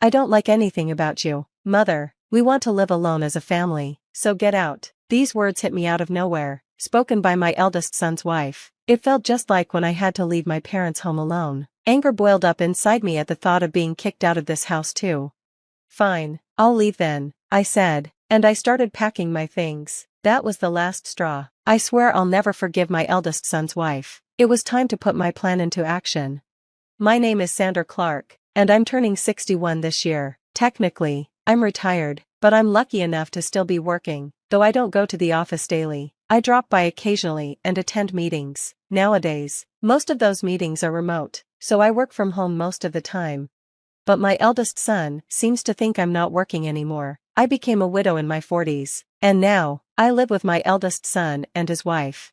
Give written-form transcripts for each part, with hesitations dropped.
I don't like anything about you, Mother. We want to live alone as a family, so get out. These words hit me out of nowhere, spoken by my eldest son's wife. It felt just like when I had to leave my parents' home alone. Anger boiled up inside me at the thought of being kicked out of this house too. Fine, I'll leave then, I said, and I started packing my things. That was the last straw. I swear I'll never forgive my eldest son's wife. It was time to put my plan into action. My name is Sandra Clark, and I'm turning 61 this year. Technically, I'm retired, but I'm lucky enough to still be working, though I don't go to the office daily. I drop by occasionally and attend meetings. Nowadays, most of those meetings are remote, so I work from home most of the time. But my eldest son seems to think I'm not working anymore. I became a widow in my 40s, and now, I live with my eldest son and his wife.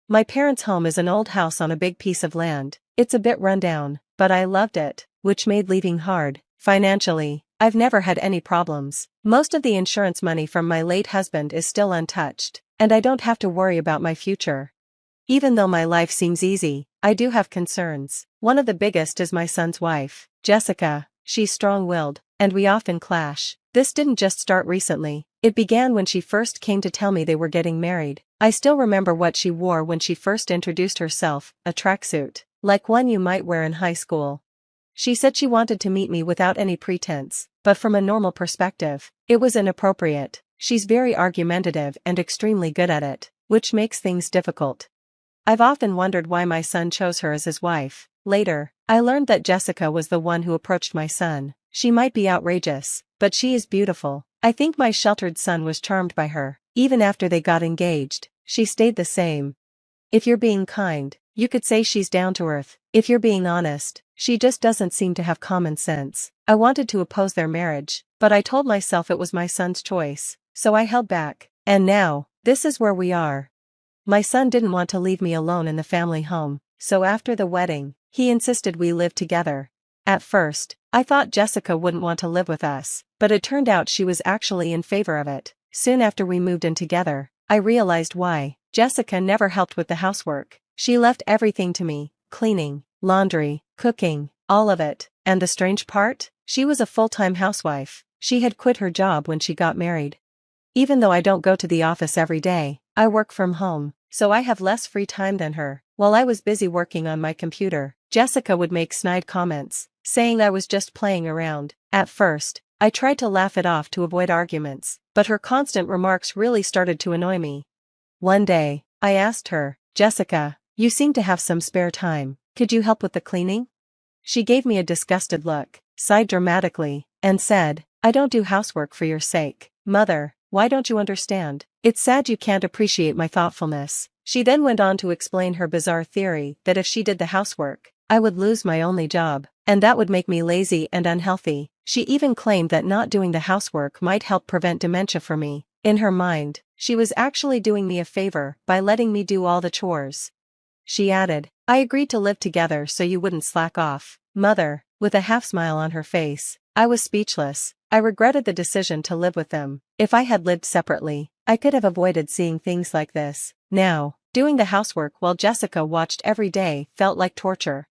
My parents' home is an old house on a big piece of land. It's a bit rundown, but I loved it, which made leaving hard. Financially, I've never had any problems. Most of the insurance money from my late husband is still untouched, and I don't have to worry about my future. Even though my life seems easy, I do have concerns. One of the biggest is my son's wife, Jessica. She's strong-willed, and we often clash. This didn't just start recently. It began when she first came to tell me they were getting married. I still remember what she wore when she first introduced herself, a tracksuit, like one you might wear in high school. She said she wanted to meet me without any pretense, but from a normal perspective, it was inappropriate. She's very argumentative and extremely good at it, which makes things difficult. I've often wondered why my son chose her as his wife. Later, I learned that Jessica was the one who approached my son. She might be outrageous, but she is beautiful. I think my sheltered son was charmed by her. Even after they got engaged, she stayed the same. If you're being kind, you could say she's down to earth. If you're being honest, she just doesn't seem to have common sense. I wanted to oppose their marriage, but I told myself it was my son's choice, so I held back. And now, this is where we are. My son didn't want to leave me alone in the family home, so after the wedding, he insisted we live together. At first, I thought Jessica wouldn't want to live with us, but it turned out she was actually in favor of it. Soon after we moved in together, I realized why. Jessica never helped with the housework. She left everything to me, cleaning, laundry, cooking, all of it. And the strange part? She was a full-time housewife. She had quit her job when she got married. Even though I don't go to the office every day, I work from home, so I have less free time than her. While I was busy working on my computer, Jessica would make snide comments, saying I was just playing around. At first, I tried to laugh it off to avoid arguments, but her constant remarks really started to annoy me. One day, I asked her, Jessica, you seem to have some spare time. Could you help with the cleaning? She gave me a disgusted look, sighed dramatically, and said, I don't do housework for your sake. Mother, why don't you understand? It's sad you can't appreciate my thoughtfulness. She then went on to explain her bizarre theory that if she did the housework, I would lose my only job, and that would make me lazy and unhealthy. She even claimed that not doing the housework might help prevent dementia for me. In her mind, she was actually doing me a favor by letting me do all the chores. She added, I agreed to live together so you wouldn't slack off. Mother, with a half smile on her face. I was speechless. I regretted the decision to live with them. If I had lived separately, I could have avoided seeing things like this. Now, doing the housework while Jessica watched every day felt like torture.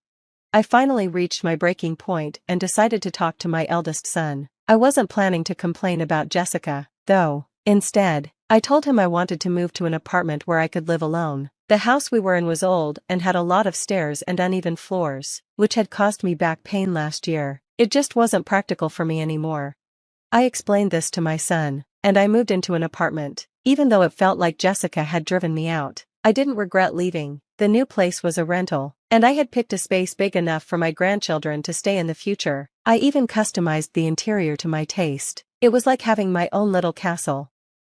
I finally reached my breaking point and decided to talk to my eldest son. I wasn't planning to complain about Jessica, though. Instead, I told him I wanted to move to an apartment where I could live alone. The house we were in was old and had a lot of stairs and uneven floors, which had caused me back pain last year. It just wasn't practical for me anymore. I explained this to my son, and I moved into an apartment. Even though it felt like Jessica had driven me out, I didn't regret leaving. The new place was a rental, and I had picked a space big enough for my grandchildren to stay in the future. I even customized the interior to my taste. It was like having my own little castle.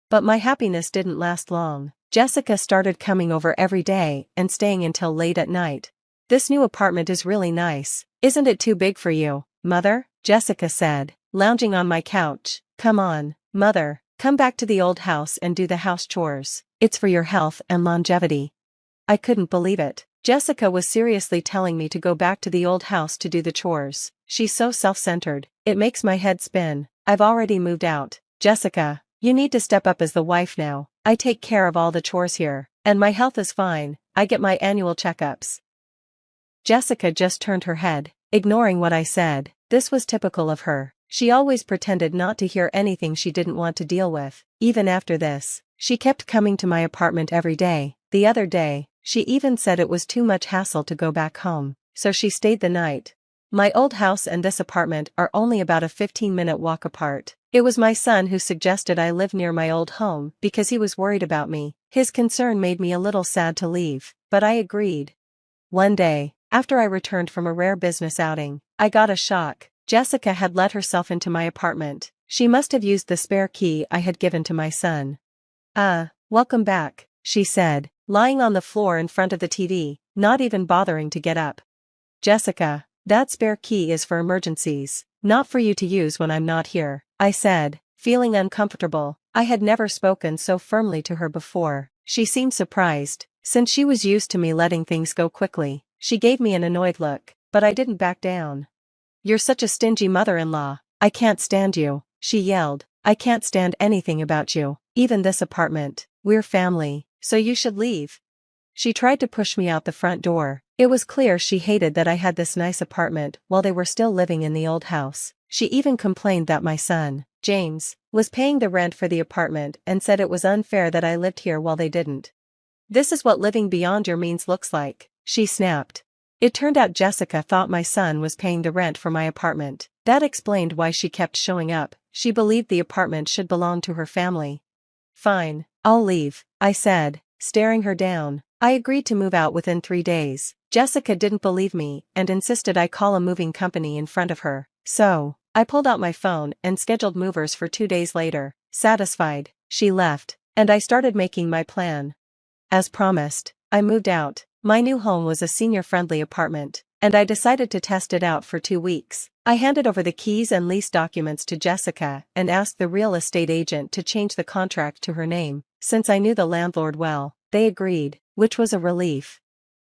But my happiness didn't last long. Jessica started coming over every day and staying until late at night. This new apartment is really nice. Isn't it too big for you, Mother? Jessica said, lounging on my couch. Come on, Mother, come back to the old house and do the house chores. It's for your health and longevity. I couldn't believe it. Jessica was seriously telling me to go back to the old house to do the chores. She's so self-centered. It makes my head spin. I've already moved out. Jessica, you need to step up as the wife now. I take care of all the chores here, and my health is fine. I get my annual checkups. Jessica just turned her head, ignoring what I said. This was typical of her. She always pretended not to hear anything she didn't want to deal with. Even after this, she kept coming to my apartment every day. The other day, she even said it was too much hassle to go back home, so she stayed the night. My old house and this apartment are only about a 15-minute walk apart. It was my son who suggested I live near my old home because he was worried about me. His concern made me a little sad to leave, but I agreed. One day, after I returned from a rare business outing, I got a shock. Jessica had let herself into my apartment. She must have used the spare key I had given to my son. Welcome back, she said, lying on the floor in front of the TV, not even bothering to get up. Jessica, that spare key is for emergencies, not for you to use when I'm not here, I said, feeling uncomfortable. I had never spoken so firmly to her before. She seemed surprised, since she was used to me letting things go quickly. She gave me an annoyed look, but I didn't back down. You're such a stingy mother-in-law. I can't stand you, she yelled. I can't stand anything about you, even this apartment. We're family, so you should leave. She tried to push me out the front door. It was clear she hated that I had this nice apartment while they were still living in the old house. She even complained that my son, James, was paying the rent for the apartment and said it was unfair that I lived here while they didn't. This is what living beyond your means looks like, she snapped. It turned out Jessica thought my son was paying the rent for my apartment. That explained why she kept showing up. She believed the apartment should belong to her family. Fine, I'll leave, I said, staring her down. I agreed to move out within 3 days. Jessica didn't believe me and insisted I call a moving company in front of her. So, I pulled out my phone and scheduled movers for 2 days later. Satisfied, she left, and I started making my plan. As promised, I moved out. My new home was a senior-friendly apartment, and I decided to test it out for 2 weeks. I handed over the keys and lease documents to Jessica and asked the real estate agent to change the contract to her name. Since I knew the landlord well, they agreed, which was a relief.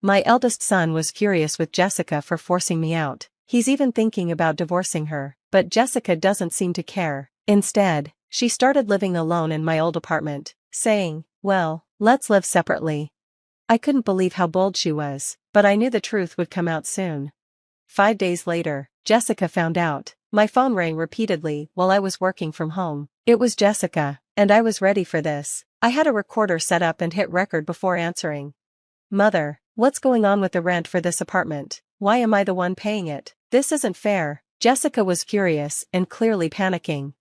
My eldest son was furious with Jessica for forcing me out. He's even thinking about divorcing her, but Jessica doesn't seem to care. Instead, she started living alone in my old apartment, saying, "Well, let's live separately." I couldn't believe how bold she was, but I knew the truth would come out soon. 5 days later, Jessica found out. My phone rang repeatedly while I was working from home. It was Jessica, and I was ready for this. I had a recorder set up and hit record before answering. "Mother, what's going on with the rent for this apartment? Why am I the one paying it? This isn't fair." Jessica was furious and clearly panicking.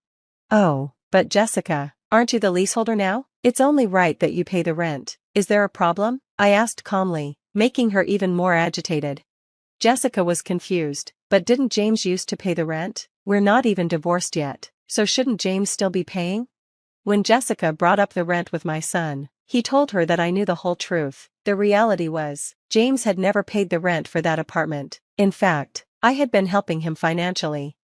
"Oh, but Jessica, aren't you the leaseholder now? It's only right that you pay the rent. Is there a problem?" I asked calmly, making her even more agitated. Jessica was confused. "But didn't James used to pay the rent? We're not even divorced yet, so shouldn't James still be paying?" When Jessica brought up the rent with my son, he told her that I knew the whole truth. The reality was, James had never paid the rent for that apartment. In fact, I had been helping him financially.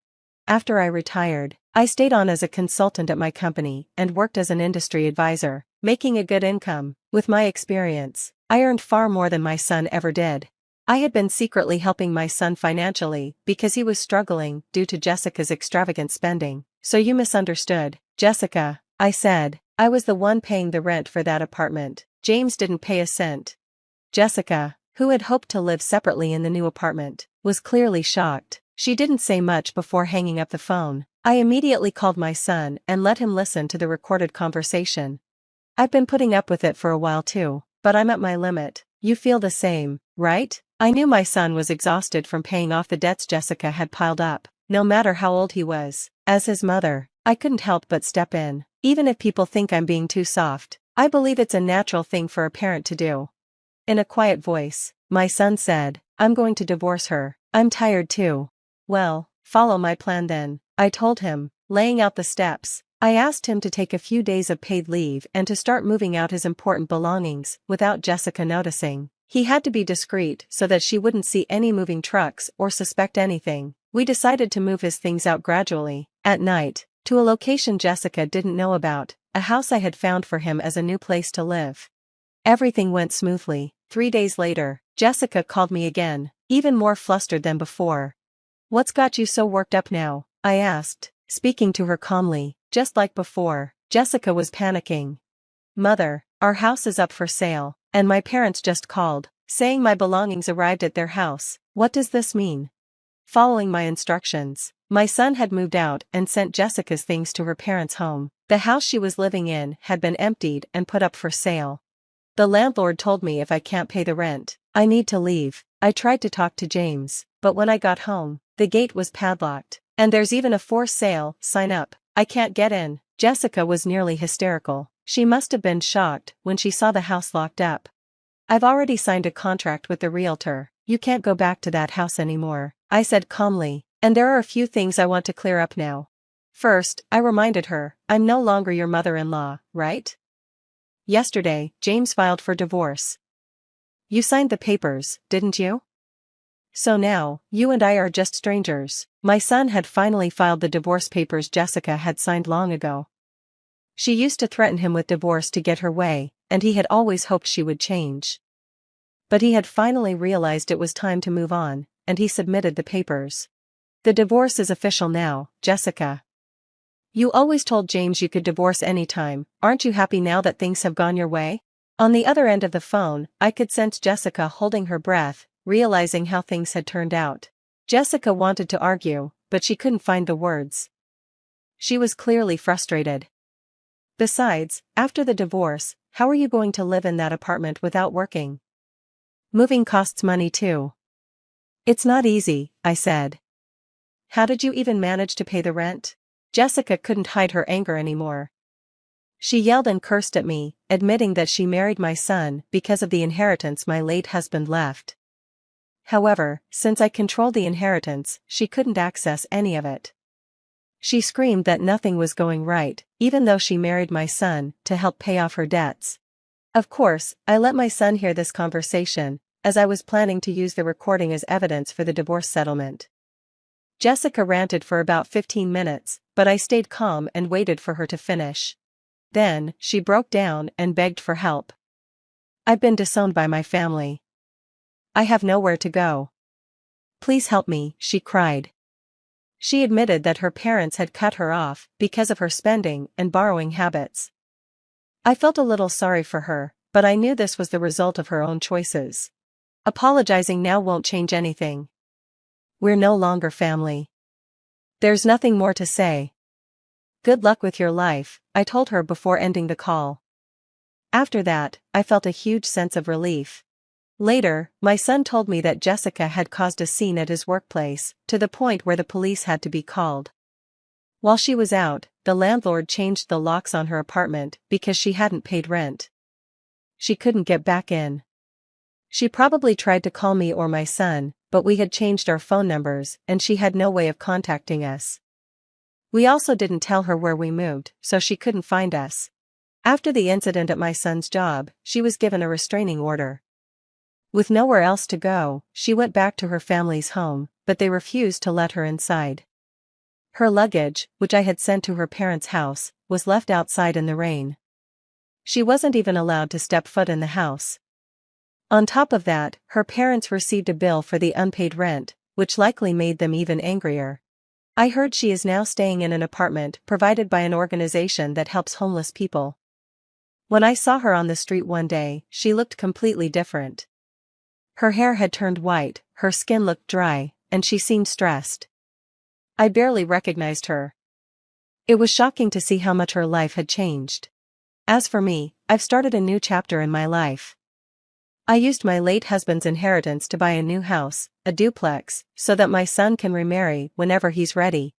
After I retired, I stayed on as a consultant at my company and worked as an industry advisor, making a good income. With my experience, I earned far more than my son ever did. I had been secretly helping my son financially because he was struggling due to Jessica's extravagant spending. "So you misunderstood, Jessica," I said. "I was the one paying the rent for that apartment. James didn't pay a cent." Jessica, who had hoped to live separately in the new apartment, was clearly shocked. She didn't say much before hanging up the phone. I immediately called my son and let him listen to the recorded conversation. "I've been putting up with it for a while too, but I'm at my limit. You feel the same, right?" I knew my son was exhausted from paying off the debts Jessica had piled up, no matter how old he was. As his mother, I couldn't help but step in. Even if people think I'm being too soft, I believe it's a natural thing for a parent to do. In a quiet voice, my son said, "I'm going to divorce her. I'm tired too." "Well, follow my plan then," I told him, laying out the steps. I asked him to take a few days of paid leave and to start moving out his important belongings without Jessica noticing. He had to be discreet so that she wouldn't see any moving trucks or suspect anything. We decided to move his things out gradually, at night, to a location Jessica didn't know about, a house I had found for him as a new place to live. Everything went smoothly. 3 days later, Jessica called me again, even more flustered than before. "What's got you so worked up now?" I asked, speaking to her calmly. Just like before, Jessica was panicking. "Mother, our house is up for sale, and my parents just called, saying my belongings arrived at their house. What does this mean?" Following my instructions, My son had moved out and sent Jessica's things to her parents' home. The house she was living in had been emptied and put up for sale. The landlord told me if I can't pay the rent, I need to leave. I tried to talk to James, but when I got home, the gate was padlocked. And there's even a for sale sign up. I can't get in. Jessica was nearly hysterical. She must have been shocked when she saw the house locked up. I've already signed a contract with the realtor. You can't go back to that house anymore, I said calmly, and there are a few things I want to clear up now. First, I reminded her, I'm no longer your mother-in-law, right? Yesterday, James filed for divorce. You signed the papers, didn't you? So now, you and I are just strangers. My son had finally filed the divorce papers Jessica had signed long ago. She used to threaten him with divorce to get her way, and he had always hoped she would change. But he had finally realized it was time to move on, and he submitted the papers. The divorce is official now, Jessica. You always told James you could divorce anytime. Aren't you happy now that things have gone your way? On the other end of the phone, I could sense Jessica holding her breath, realizing how things had turned out. Jessica wanted to argue, but she couldn't find the words. She was clearly frustrated. Besides, after the divorce, how are you going to live in that apartment without working? Moving costs money too. It's not easy, I said. How did you even manage to pay the rent? Jessica couldn't hide her anger anymore. She yelled and cursed at me, admitting that she married my son because of the inheritance my late husband left. However, since I controlled the inheritance, she couldn't access any of it. She screamed that nothing was going right, even though she married my son to help pay off her debts. Of course, I let my son hear this conversation, as I was planning to use the recording as evidence for the divorce settlement. Jessica ranted for about 15 minutes, but I stayed calm and waited for her to finish. Then, she broke down and begged for help. I've been disowned by my family. I have nowhere to go. Please help me, she cried. She admitted that her parents had cut her off because of her spending and borrowing habits. I felt a little sorry for her, but I knew this was the result of her own choices. Apologizing now won't change anything. We're no longer family. There's nothing more to say. Good luck with your life, I told her before ending the call. After that, I felt a huge sense of relief. Later, my son told me that Jessica had caused a scene at his workplace, to the point where the police had to be called. While she was out, the landlord changed the locks on her apartment because she hadn't paid rent. She couldn't get back in. She probably tried to call me or my son, but we had changed our phone numbers and she had no way of contacting us. We also didn't tell her where we moved, so she couldn't find us. After the incident at my son's job, she was given a restraining order. With nowhere else to go, she went back to her family's home, but they refused to let her inside. Her luggage, which I had sent to her parents' house, was left outside in the rain. She wasn't even allowed to step foot in the house. On top of that, her parents received a bill for the unpaid rent, which likely made them even angrier. I heard she is now staying in an apartment provided by an organization that helps homeless people. When I saw her on the street one day, she looked completely different. Her hair had turned white, her skin looked dry, and she seemed stressed. I barely recognized her. It was shocking to see how much her life had changed. As for me, I've started a new chapter in my life. I used my late husband's inheritance to buy a new house, a duplex, so that my son can remarry whenever he's ready.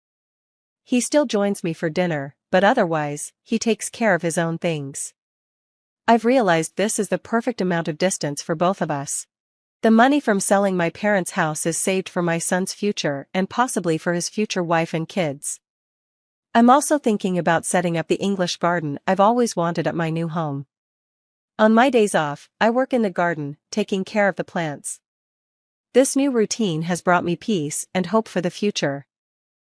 He still joins me for dinner, but otherwise, he takes care of his own things. I've realized this is the perfect amount of distance for both of us. The money from selling my parents' house is saved for my son's future and possibly for his future wife and kids. I'm also thinking about setting up the English garden I've always wanted at my new home. On my days off, I work in the garden, taking care of the plants. This new routine has brought me peace and hope for the future.